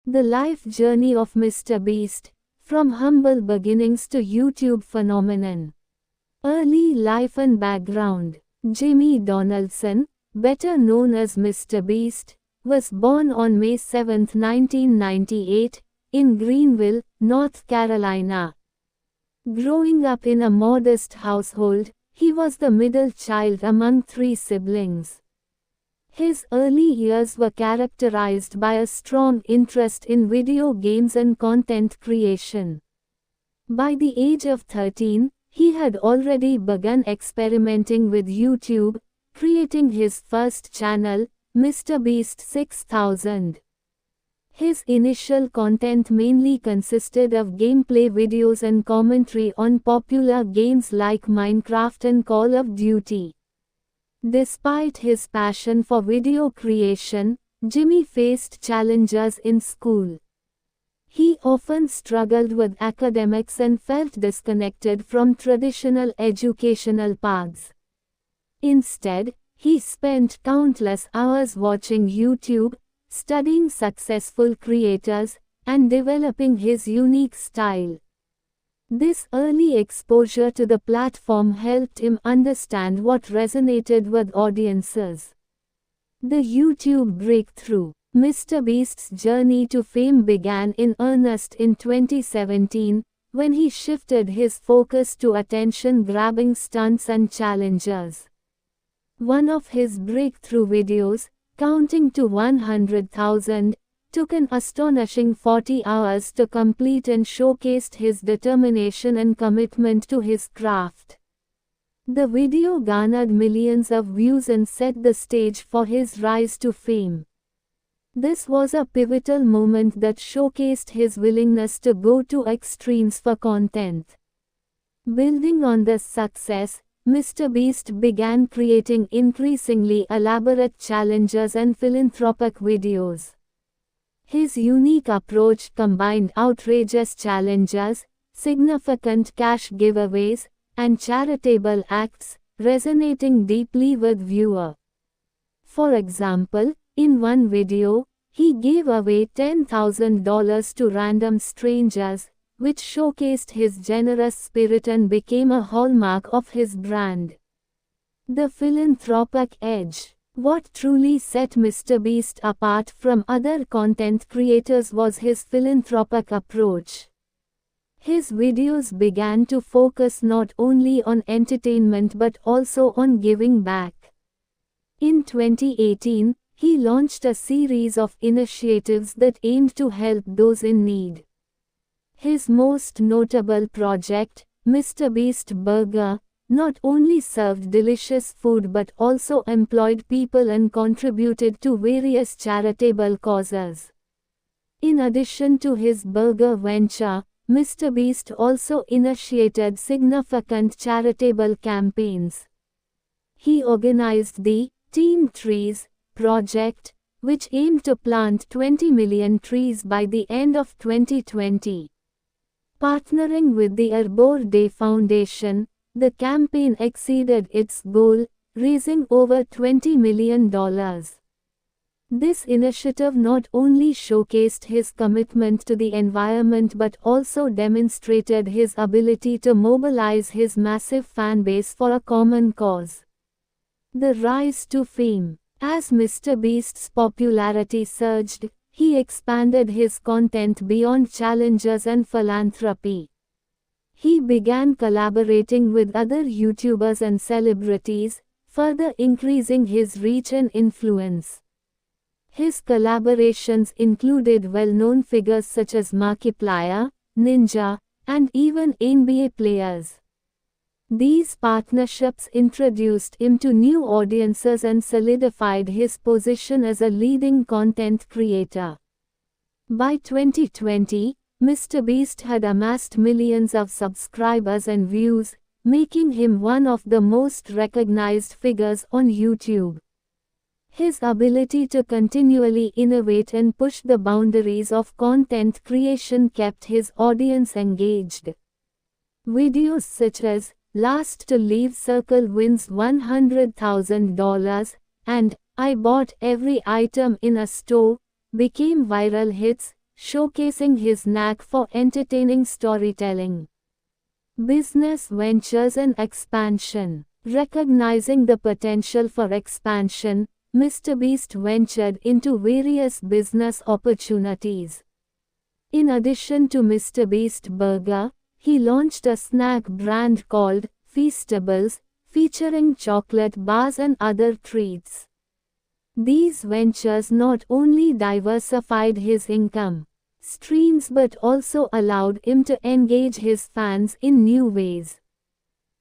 The life journey of Mr. Beast, from humble beginnings to YouTube phenomenon. Early life and background. Jimmy Donaldson, better known as Mr. Beast, was born on May 7, 1998, in Greenville, North Carolina. Growing up in a modest household, he was the middle child among 3 siblings. His early years were characterized by a strong interest in video games and content creation. By the age of 13, he had already begun experimenting with YouTube, creating his first channel, Mr. Beast 6000. His initial content mainly consisted of gameplay videos and commentary on popular games like Minecraft and Call of Duty. Despite his passion for video creation, Jimmy faced challenges in school. He often struggled with academics and felt disconnected from traditional educational paths. Instead, he spent countless hours watching YouTube, studying successful creators, and developing his unique style. This early exposure to the platform helped him understand what resonated with audiences. The YouTube breakthrough. Mr. Beast's journey to fame began in earnest in 2017, when he shifted his focus to attention-grabbing stunts and challenges. One of his breakthrough videos, Counting to 100,000, took an astonishing 40 hours to complete and showcased his determination and commitment to his craft. The video garnered millions of views and set the stage for his rise to fame. This was a pivotal moment that showcased his willingness to go to extremes for content. Building on this success, Mr. Beast began creating increasingly elaborate challenges and philanthropic videos. His unique approach combined outrageous challenges, significant cash giveaways, and charitable acts, resonating deeply with viewers. For example, in one video, he gave away $10,000 to random strangers, which showcased his generous spirit and became a hallmark of his brand. The philanthropic edge. What truly set Mr. Beast apart from other content creators was his philanthropic approach. His videos began to focus not only on entertainment but also on giving back. In 2018, he launched a series of initiatives that aimed to help those in need. His most notable project, Mr. Beast Burger, not only served delicious food but also employed people and contributed to various charitable causes. In addition to his burger venture, Mr. Beast also initiated significant charitable campaigns. He organized the Team Trees project, which aimed to plant 20 million trees by the end of 2020. Partnering with the Arbor Day Foundation, the campaign exceeded its goal, raising over $20 million. This initiative not only showcased his commitment to the environment but also demonstrated his ability to mobilize his massive fanbase for a common cause. The rise to fame. As Mr. Beast's popularity surged, he expanded his content beyond challenges and philanthropy. He began collaborating with other YouTubers and celebrities, further increasing his reach and influence. His collaborations included well-known figures such as Markiplier, Ninja, and even NBA players. These partnerships introduced him to new audiences and solidified his position as a leading content creator. By 2020, Mr. Beast had amassed millions of subscribers and views, making him one of the most recognized figures on YouTube. His ability to continually innovate and push the boundaries of content creation kept his audience engaged. Videos such as Last to Leave Circle Wins $100,000 and I Bought Every Item in a Store became viral hits, showcasing his knack for entertaining storytelling. Business ventures and expansion. Recognizing the potential for expansion, MrBeast ventured into various business opportunities. In addition to MrBeast Burger, he launched a snack brand called Feastables, featuring chocolate bars and other treats. These ventures not only diversified his income streams but also allowed him to engage his fans in new ways.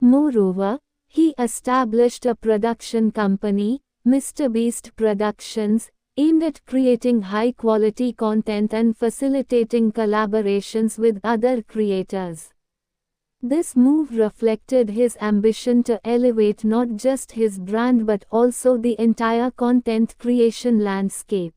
Moreover, he established a production company, MrBeast Productions, aimed at creating high-quality content and facilitating collaborations with other creators. This move reflected his ambition to elevate not just his brand but also the entire content creation landscape.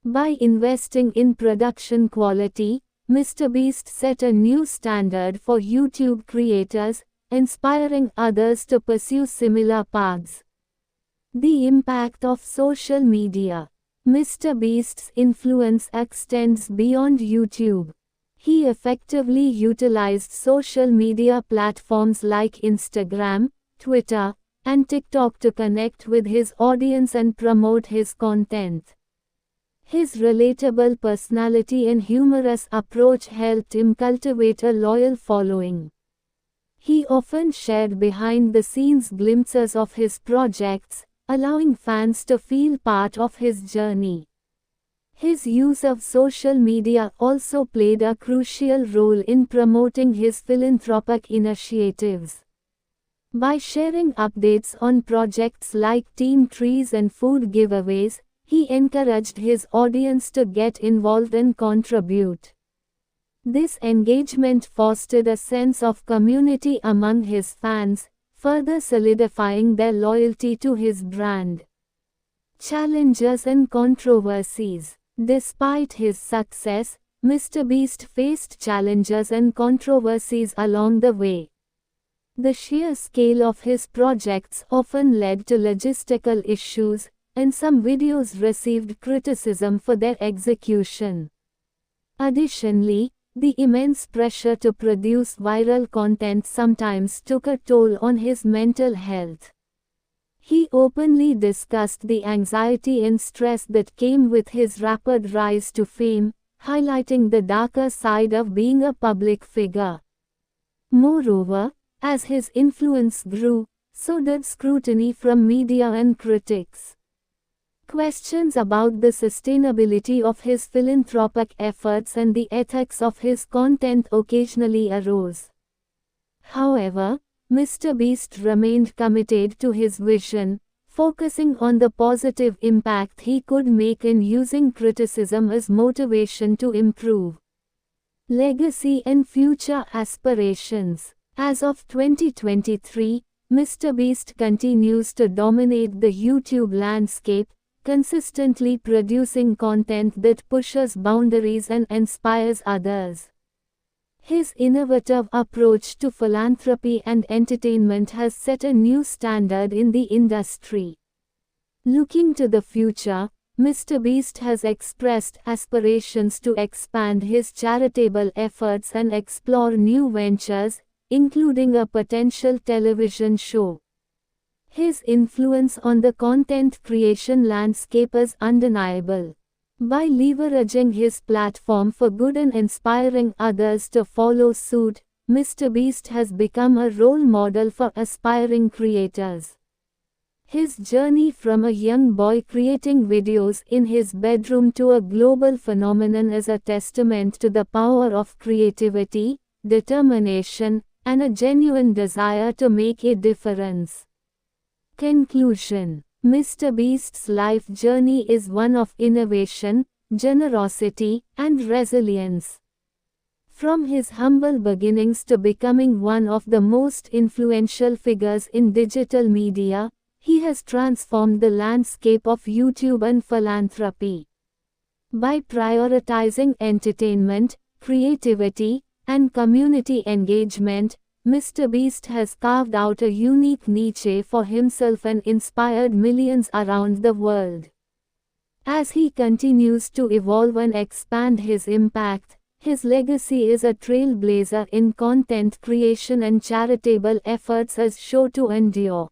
By investing in production quality, MrBeast set a new standard for YouTube creators, inspiring others to pursue similar paths. The impact of social media. MrBeast's influence extends beyond YouTube. He effectively utilized social media platforms like Instagram, Twitter, and TikTok to connect with his audience and promote his content. His relatable personality and humorous approach helped him cultivate a loyal following. He often shared behind-the-scenes glimpses of his projects, allowing fans to feel part of his journey. His use of social media also played a crucial role in promoting his philanthropic initiatives. By sharing updates on projects like Team Trees and food giveaways, he encouraged his audience to get involved and contribute. This engagement fostered a sense of community among his fans, further solidifying their loyalty to his brand. Challenges and controversies. Despite his success, MrBeast faced challenges and controversies along the way. The sheer scale of his projects often led to logistical issues, and some videos received criticism for their execution. Additionally, the immense pressure to produce viral content sometimes took a toll on his mental health. He openly discussed the anxiety and stress that came with his rapid rise to fame, highlighting the darker side of being a public figure. Moreover, as his influence grew, so did scrutiny from media and critics. Questions about the sustainability of his philanthropic efforts and the ethics of his content occasionally arose. However, MrBeast remained committed to his vision, focusing on the positive impact he could make and using criticism as motivation to improve. Legacy and future aspirations. As of 2023, MrBeast continues to dominate the YouTube landscape, consistently producing content that pushes boundaries and inspires others. His innovative approach to philanthropy and entertainment has set a new standard in the industry. Looking to the future, MrBeast has expressed aspirations to expand his charitable efforts and explore new ventures, including a potential television show. His influence on the content creation landscape is undeniable. By leveraging his platform for good and inspiring others to follow suit, MrBeast has become a role model for aspiring creators. His journey from a young boy creating videos in his bedroom to a global phenomenon is a testament to the power of creativity, determination, and a genuine desire to make a difference. Conclusion. MrBeast's life journey is one of innovation, generosity, and resilience. From his humble beginnings to becoming one of the most influential figures in digital media, he has transformed the landscape of YouTube and philanthropy. By prioritizing entertainment, creativity, and community engagement, MrBeast has carved out a unique niche for himself and inspired millions around the world. As he continues to evolve and expand his impact, his legacy is a trailblazer in content creation and charitable efforts is sure to endure.